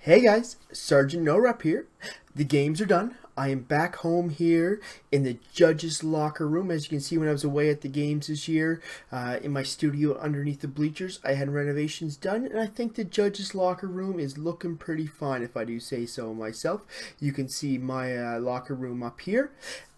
Hey guys, Sergeant No Rep here. The games are done. I am back home here in the judges' locker room. As you can see, when I was away at the games this year, in my studio underneath the bleachers, I had renovations done, and I think the judges' locker room is looking pretty fine, if I do say so myself. You can see my locker room up here.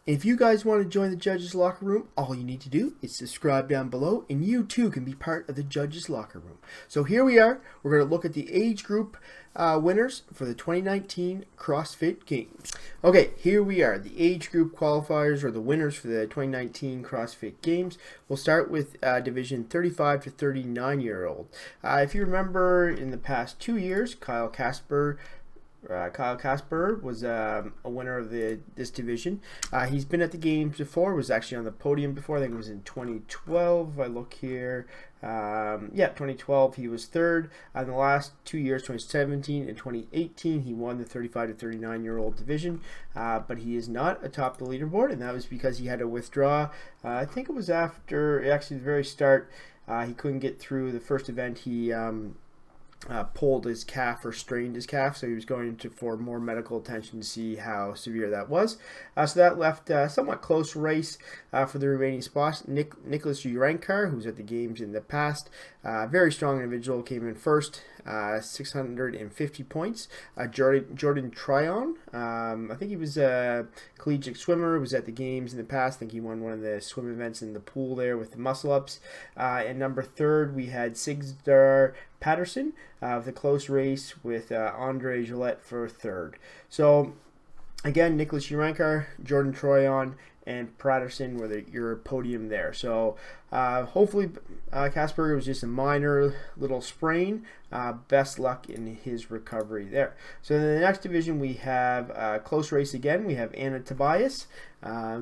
If you guys want to join the judges' locker room, all you need to do is subscribe down below, and you too can be part of the judges' locker room. So here we are. We're going to look at the age group winners for the 2019 CrossFit Games. Okay, here we are. The age group qualifiers, or the winners for the 2019 CrossFit Games. We'll start with division 35 to 39-year-old. If you remember, in the past 2 years, Kyle Casper was a winner of this division. He's been at the games before, was actually on the podium before. I think it was in 2012. If I look here, 2012 he was third. In the last 2 years, 2017 and 2018, he won the 35 to 39-year-old division, but he is not atop the leaderboard, and that was because he had to withdraw. I think it was after, actually the very start, he couldn't get through the first event. He pulled his calf or strained his calf, so he was going for more medical attention to see how severe that was. So that left a somewhat close race for the remaining spots. Nicholas Urankar, who's at the games in the past, very strong individual, came in first, 650 points. Jordan Tryon, I think he was a collegiate swimmer, was at the games in the past. I think he won one of the swim events in the pool there with the muscle ups. And number third, we had Sigstar Patterson with a close race with Andre Gillette for third. So again, Nicholas Urankar, Jordan Troyon, and Patterson were your podium there. So hopefully Casper was just a minor little sprain. Best luck in his recovery there. So in the next division, we have a close race again. We have Anna Tobias,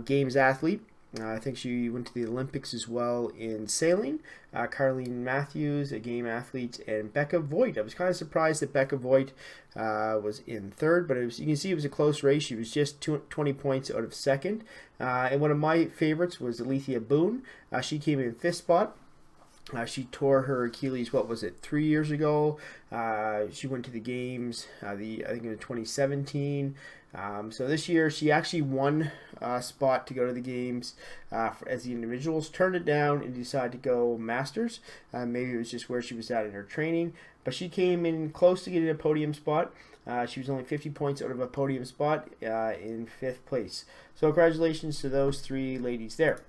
games athlete. I think she went to the Olympics as well in sailing. Carlene Matthews, a game athlete, and Becca Voigt. I was kind of surprised that Becca Voigt was in third, but you can see it was a close race. She was just 20 points out of second. And one of my favorites was Alethea Boone. She came in fifth spot. She tore her Achilles, 3 years ago. She went to the games, I think it was 2017. So this year she actually won a spot to go to the games as the individuals, turned it down and decided to go masters. Maybe it was just where she was at in her training, but she came in close to getting a podium spot. She was only 50 points out of a podium spot in fifth place. So congratulations to those three ladies there.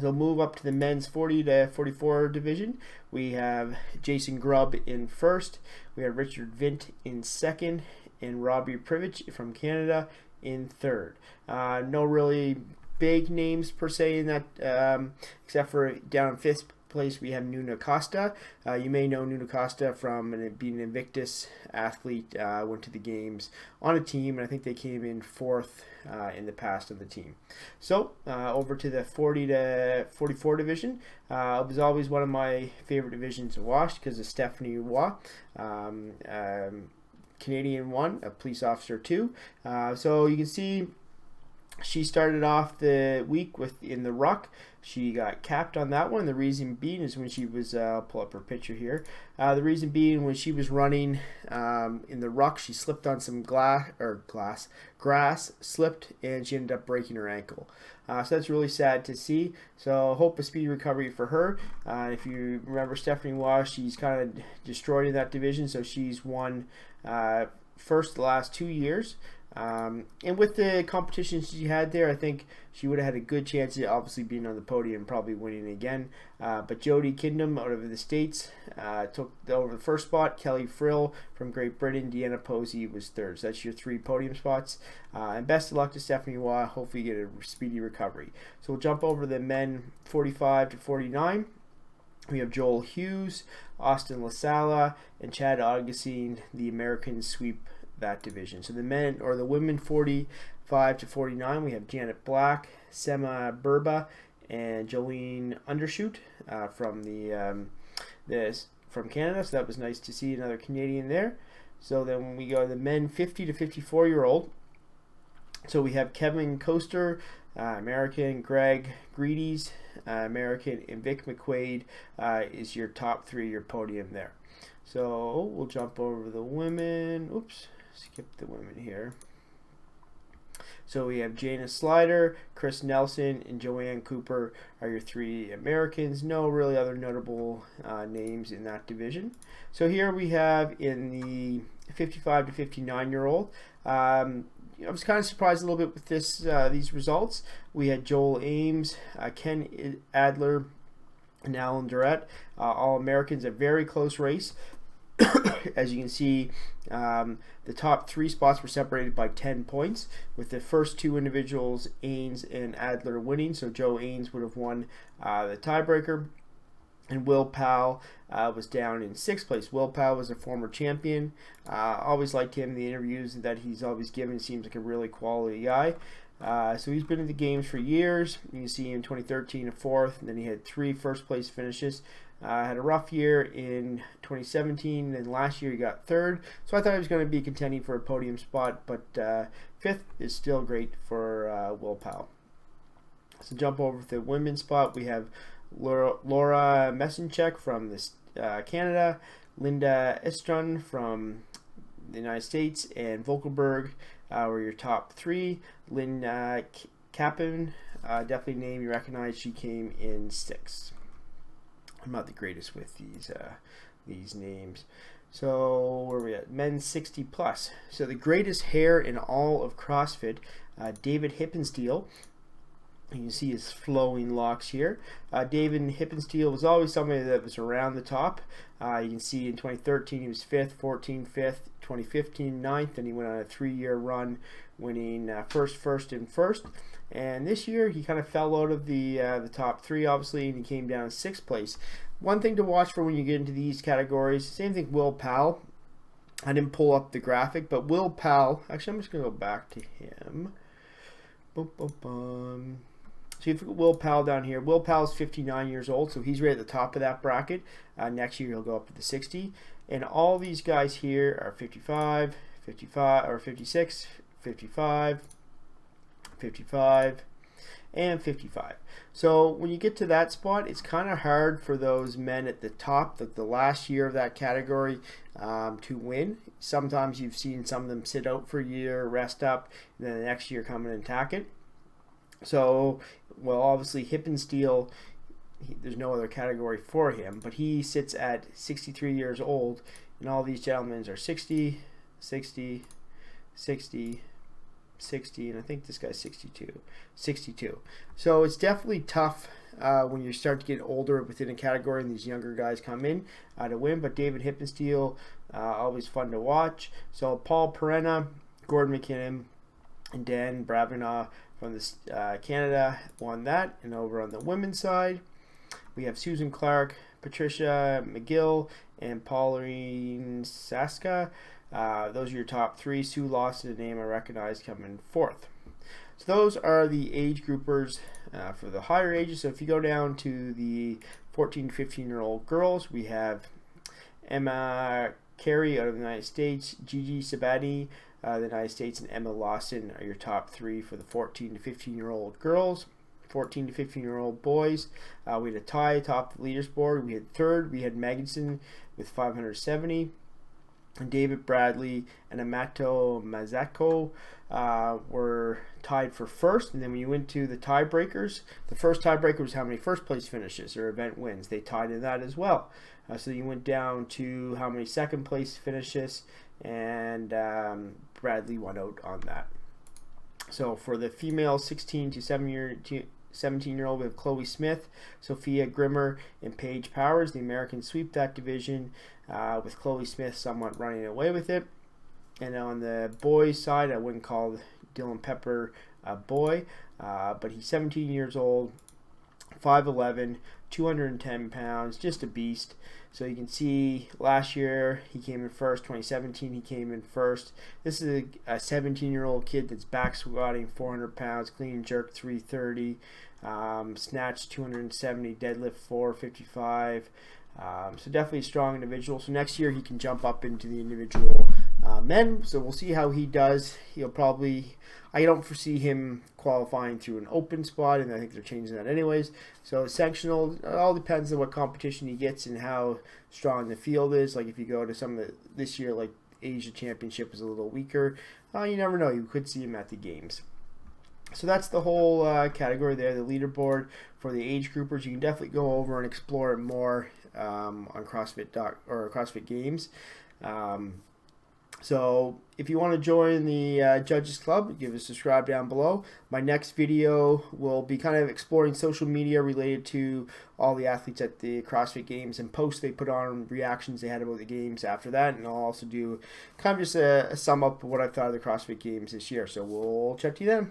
So move up to the men's 40 to 44 division. We have Jason Grubb in first. We have Richard Vint in second, and Robbie Privich from Canada in third. No really big names per se in that, except for down in fifth place we have Nuna Acosta. You may know Nuna Acosta from being an Invictus athlete. Went to the games on a team, and I think they came in fourth in the past of the team. So over to the 40 to 44 division. It was always one of my favorite divisions to watch because of Stephanie Waugh. Canadian 1, a police officer 2. So you can see she started off the week in the ruck. She got capped on that one. The reason being is when she was, I'll pull up her picture here. The reason being when she was running in the ruck, she slipped on some grass, slipped, and she ended up breaking her ankle. So that's really sad to see. So hope a speedy recovery for her. If you remember Stephanie Waugh, she's kind of destroyed in that division. So she's won first the last 2 years. And with the competition she had there, I think she would have had a good chance of obviously being on the podium, probably winning again. But Jodie Kingdom out of the States took over the first spot. Kelly Frill from Great Britain. Deanna Posey was third. So that's your 3 podium spots. And best of luck to Stephanie Waugh. Hopefully you get a speedy recovery. So we'll jump over the men 45 to 49. We have Joel Hughes, Austin LaSala, and Chad Augustine. The Americans sweep that division. So the men or the women 45 to 49, we have Janet Black, Sema Burba, and Jolene Undershoot from from Canada. So that was nice to see another Canadian there. So then when we go to the men 50 to 54-year-old, so we have Kevin Coaster, American, Greg Greedies, American, and Vic McQuaid is your top 3, your podium there. So we'll jump over the women. Oops, skip the women here. So we have Jana Slider, Chris Nelson, and Joanne Cooper are your 3 Americans. No really other notable names in that division. So here we have in the 55 to 59-year-old. I was kind of surprised a little bit with these results. We had Joel Ames, Ken Adler, and Alan Durrett, all Americans. A very close race. As you can see, the top 3 spots were separated by 10 points, with the first 2 individuals, Ains and Adler, winning. So Joe Ains would have won the tiebreaker, and Will Powell was down in 6th place. Will Powell was a former champion. Always liked him. The interviews that he's always given, seems like a really quality guy. So he's been in the games for years. You can see in 2013 a 4th, and then he had 3 first-place finishes. Had a rough year in 2017, and last year he got 3rd. So I thought he was going to be contending for a podium spot, but 5th is still great for Will Powell. So jump over to the women's spot. We have Laura Messenchek from Canada, Linda Estrun from the United States, and Volkelberg were your top 3. Lynn Kappen, definitely a name you recognize. She came in 6th. I'm not the greatest with these names. So where are we at? Men's 60 plus. So the greatest hair in all of CrossFit, David Hippensteel. You can see his flowing locks here. David Hippensteel was always somebody that was around the top. You can see in 2013 he was 5th, 14 5th, 2015 9th, and he went on a 3-year run winning first, and first. And this year he kind of fell out of the top 3, obviously, and he came down in 6th place. One thing to watch for when you get into these categories, same thing Will Powell. I didn't pull up the graphic, but Will Powell, actually I'm just going to go back to him. Boom, boom, boom. So you've got Will Powell down here. Will Powell's 59 years old, so he's right at the top of that bracket. Next year he'll go up to the 60. And all these guys here are 55, 55, or 56, 55, 55, and 55. So when you get to that spot, it's kind of hard for those men at the top, the last year of that category, to win. Sometimes you've seen some of them sit out for a year, rest up, and then the next year come and attack it. So, well, obviously Hippensteel, there's no other category for him, but he sits at 63 years old, and all these gentlemen are 60, 60, 60, 60, and I think this guy's 62. So it's definitely tough when you start to get older within a category and these younger guys come in to win. But David Hippensteel, always fun to watch. So Paul Perena, Gordon McKinnon, and Dan Bravina from Canada won that. And over on the women's side, we have Susan Clark, Patricia McGill, and Pauline Saska. Those are your top 3. Sue Lawson, a name I recognize, coming 4th. So those are the age groupers for the higher ages. So if you go down to the 14 to 15-year-old girls, we have Emma Carey out of the United States, Gigi Sabati, the United States, and Emma Lawson are your top 3 for the 14 to 15-year-old girls. 14 to 15-year-old boys, we had a tie atop the leaderboard. We had 3rd. We had Magnuson with 570. And David Bradley and Amato Mazako were tied for 1st. And then when you went to the tiebreakers, the first tiebreaker was how many first place finishes or event wins. They tied in that as well. So you went down to how many second place finishes, and Bradley won out on that. So for the female 16 to 17-year-old, we have Chloe Smith, Sophia Grimmer, and Paige Powers. The Americans sweep that division with Chloe Smith somewhat running away with it. And on the boys' side, I wouldn't call Dylan Pepper a boy, but he's 17 years old, 5'11", 210 pounds, just a beast. So you can see last year he came in 1st, 2017 he came in 1st. This is a 17-year-old kid that's back squatting 400 pounds, clean and jerk 330, snatch 270, deadlift 455. So definitely a strong individual. So next year he can jump up into the individual men. So we'll see how he does. He'll probably, I don't foresee him qualifying through an open spot, and I think they're changing that anyways. So sectional, it all depends on what competition he gets and how strong the field is. Like if you go to some of the, this year, like Asia Championship was a little weaker, you never know. You could see him at the games. So that's the whole category there, the leaderboard for the age groupers. You can definitely go over and explore it more on CrossFit Games. So if you want to join the Judges Club, give us a subscribe down below. My next video will be kind of exploring social media related to all the athletes at the CrossFit Games and posts they put on, reactions they had about the games after that. And I'll also do kind of just a sum up of what I thought of the CrossFit Games this year. So we'll chat to you then.